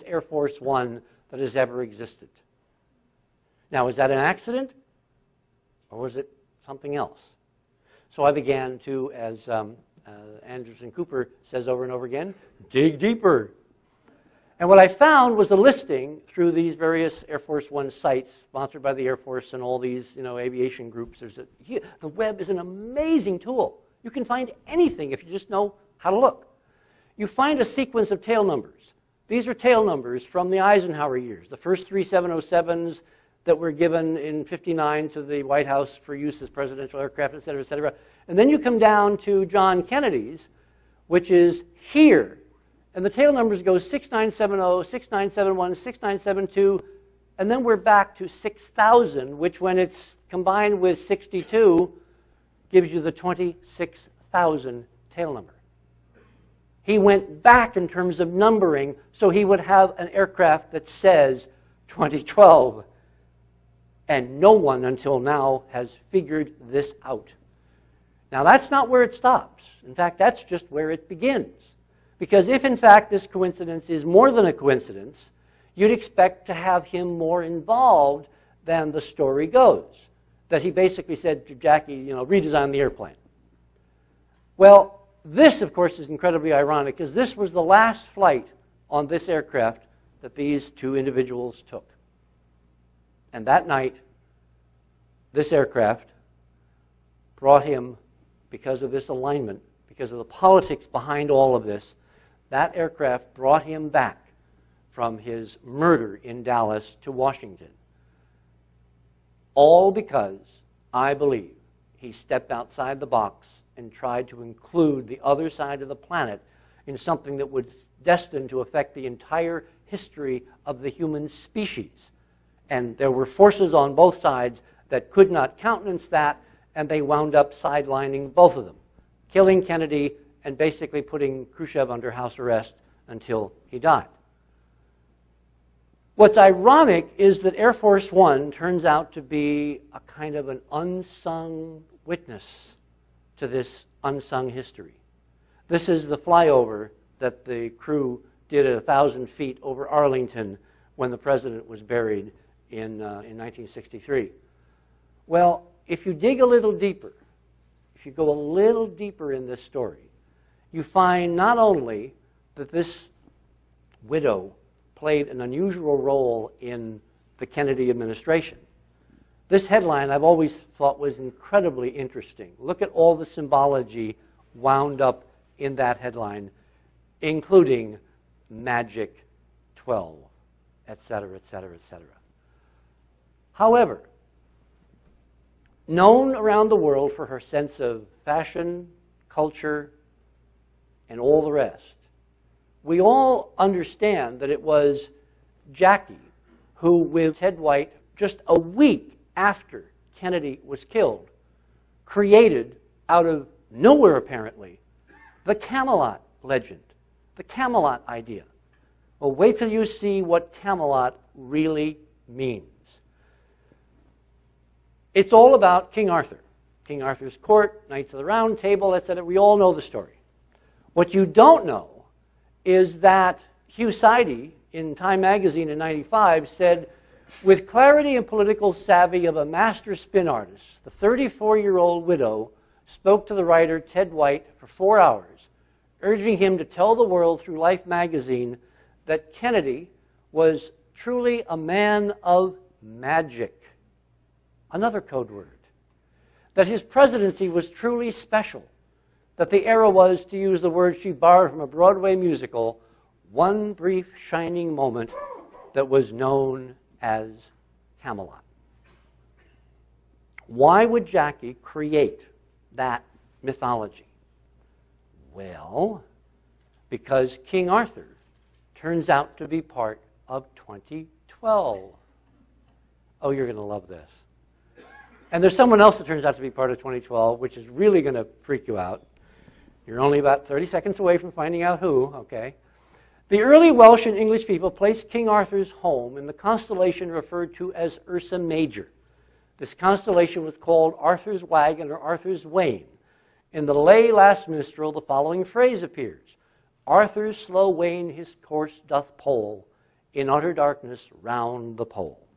Air Force One that has ever existed. Now, is that an accident, or was it something else? So I began to, as Anderson Cooper says over and over again, dig deeper. And what I found was a listing through these various Air Force One sites sponsored by the Air Force and all these, aviation groups. The web is an amazing tool. You can find anything if you just know how to look. You find a sequence of tail numbers. These are tail numbers from the Eisenhower years, the first 3 707s that were given in '59 to the White House for use as presidential aircraft, et cetera, et cetera. And then you come down to John Kennedy's, which is here. And the tail numbers go 6970, 6971, 6972, and then we're back to 6000, which when it's combined with 62 gives you the 26,000 tail number. He went back in terms of numbering so he would have an aircraft that says 2012. And no one until now has figured this out. Now that's not where it stops. In fact, that's just where it begins. Because if, in fact, this coincidence is more than a coincidence, you'd expect to have him more involved than the story goes. That he basically said to Jackie, redesign the airplane. Well, this, of course, is incredibly ironic, because this was the last flight on this aircraft that these two individuals took. And that night, this aircraft brought him, because of this alignment, because of the politics behind all of this, that aircraft brought him back from his murder in Dallas to Washington. All because, I believe, he stepped outside the box and tried to include the other side of the planet in something that was destined to affect the entire history of the human species. And there were forces on both sides that could not countenance that, and they wound up sidelining both of them, killing Kennedy and basically putting Khrushchev under house arrest until he died. What's ironic is that Air Force One turns out to be a kind of an unsung witness to this unsung history. This is the flyover that the crew did at 1,000 feet over Arlington when the president was buried in 1963. Well, if you dig a little deeper, if you go a little deeper in this story, you find not only that this widow played an unusual role in the Kennedy administration. This headline I've always thought was incredibly interesting. Look at all the symbology wound up in that headline, including Magic 12, et cetera, et cetera, et cetera. However, known around the world for her sense of fashion, culture, and all the rest, we all understand that it was Jackie who, with Ted White, just a week after Kennedy was killed, created, out of nowhere apparently, the Camelot legend, the Camelot idea. Well, wait till you see what Camelot really means. It's all about King Arthur. King Arthur's court, Knights of the Round Table, etc. We all know the story. What you don't know is that Hugh Sidey, in Time magazine in '95, said, with clarity and political savvy of a master spin artist, the 34-year-old widow spoke to the writer Ted White for 4 hours, urging him to tell the world through Life magazine that Kennedy was truly a man of magic. Another code word. That his presidency was truly special. That the era was, to use the word she borrowed from a Broadway musical, one brief shining moment that was known as Camelot. Why would Jackie create that mythology? Well, because King Arthur turns out to be part of 2012. Oh, you're going to love this. And there's someone else that turns out to be part of 2012, which is really going to freak you out. You're only about 30 seconds away from finding out who, okay? The early Welsh and English people placed King Arthur's home in the constellation referred to as Ursa Major. This constellation was called Arthur's Wagon or Arthur's Wain. In the lay last minstrel, the following phrase appears. Arthur's slow wain his course doth pole, in utter darkness round the pole.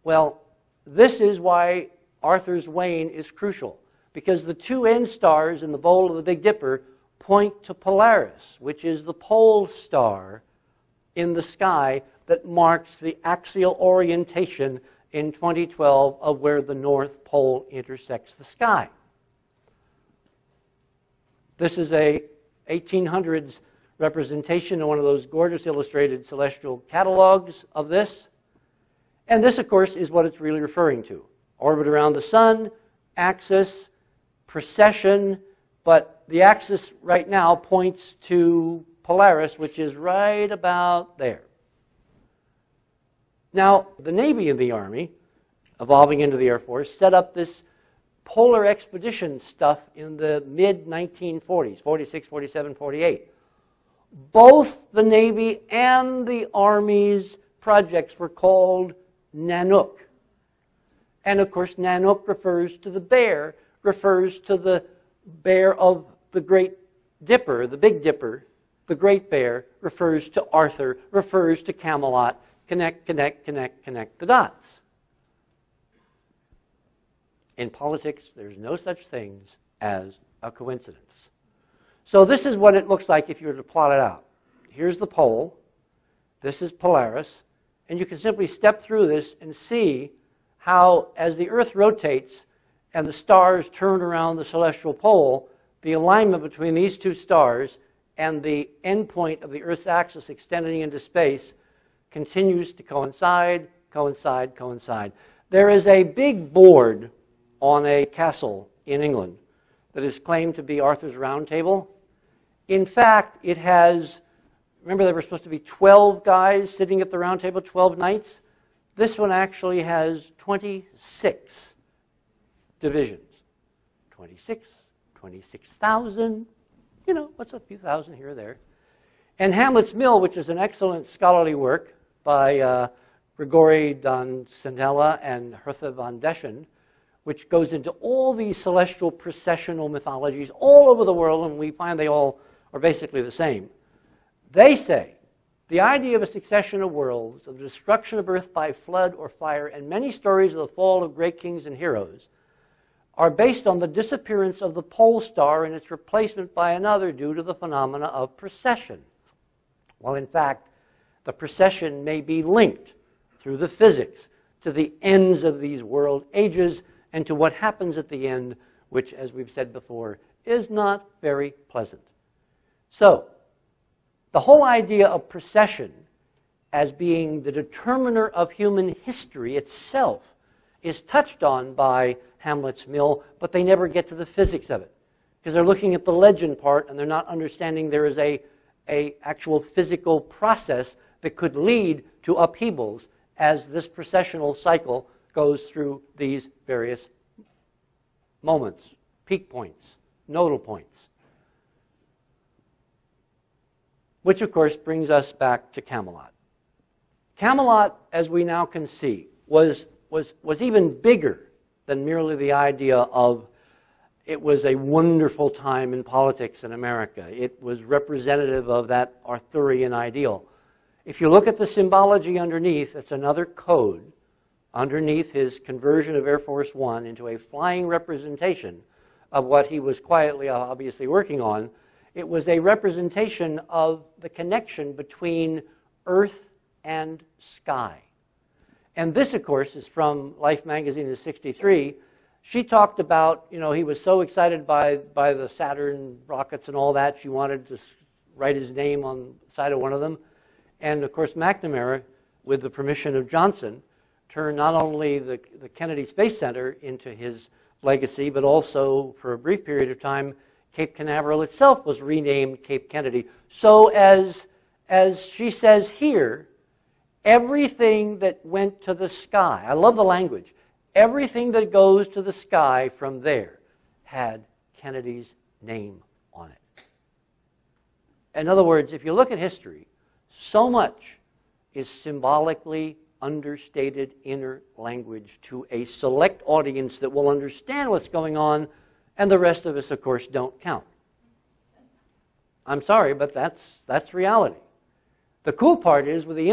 Well, this is why Arthur's Wain is crucial, because the two end stars in the bowl of the Big Dipper point to Polaris, which is the pole star in the sky that marks the axial orientation in 2012 of where the North Pole intersects the sky. This is a 1800s representation in one of those gorgeous illustrated celestial catalogs of this. And this, of course, is what it's really referring to. Orbit around the sun, axis, precession, but the axis right now points to Polaris, which is right about there. Now, the Navy and the Army, evolving into the Air Force, set up this polar expedition stuff in the mid-1940s, 46, 47, 48. Both the Navy and the Army's projects were called Nanook. And of course, Nanook refers to the bear, refers to the bear of the Great Dipper, the Big Dipper. The Great Bear refers to Arthur, refers to Camelot. Connect, connect, connect, connect the dots. In politics, there's no such things as a coincidence. So this is what it looks like if you were to plot it out. Here's the pole. This is Polaris. And you can simply step through this and see how, as the Earth rotates and the stars turn around the celestial pole, the alignment between these two stars and the endpoint of the Earth's axis extending into space continues to coincide, coincide, coincide. There is a big board on a castle in England that is claimed to be Arthur's Round Table. In fact, it has, remember there were supposed to be 12 guys sitting at the round table, 12 knights? This one actually has 26 divisions. 26,000, you know, what's a few thousand here or there. And Hamlet's Mill, which is an excellent scholarly work by Grigori Donsentella and Hertha von Deschen, which goes into all these celestial processional mythologies all over the world, and we find they all are basically the same. They say the idea of a succession of worlds, of the destruction of Earth by flood or fire, and many stories of the fall of great kings and heroes are based on the disappearance of the pole star and its replacement by another due to the phenomena of precession. Well, in fact, the precession may be linked through the physics to the ends of these world ages and to what happens at the end, which, as we've said before, is not very pleasant. So, the whole idea of precession as being the determiner of human history itself is touched on by Hamlet's Mill, but they never get to the physics of it because they're looking at the legend part and they're not understanding there is a actual physical process that could lead to upheavals as this precessional cycle goes through these various moments, peak points, nodal points. Which, of course, brings us back to Camelot. Camelot, as we now can see, was even bigger than merely the idea of it was a wonderful time in politics in America. It was representative of that Arthurian ideal. If you look at the symbology underneath, it's another code underneath his conversion of Air Force One into a flying representation of what he was quietly, obviously, working on. It was a representation of the connection between Earth and sky. And this, of course, is from Life magazine in '63. She talked about, you know, he was so excited by the Saturn rockets and all that, she wanted to write his name on the side of one of them. And, of course, McNamara, with the permission of Johnson, turned not only the Kennedy Space Center into his legacy, but also, for a brief period of time, Cape Canaveral itself was renamed Cape Kennedy. So as she says here, everything that went to the sky, I love the language, everything that goes to the sky from there had Kennedy's name on it. In other words, if you look at history, so much is symbolically understated inner language to a select audience that will understand what's going on, and the rest of us, of course, don't count. I'm sorry, but that's reality. The cool part is with the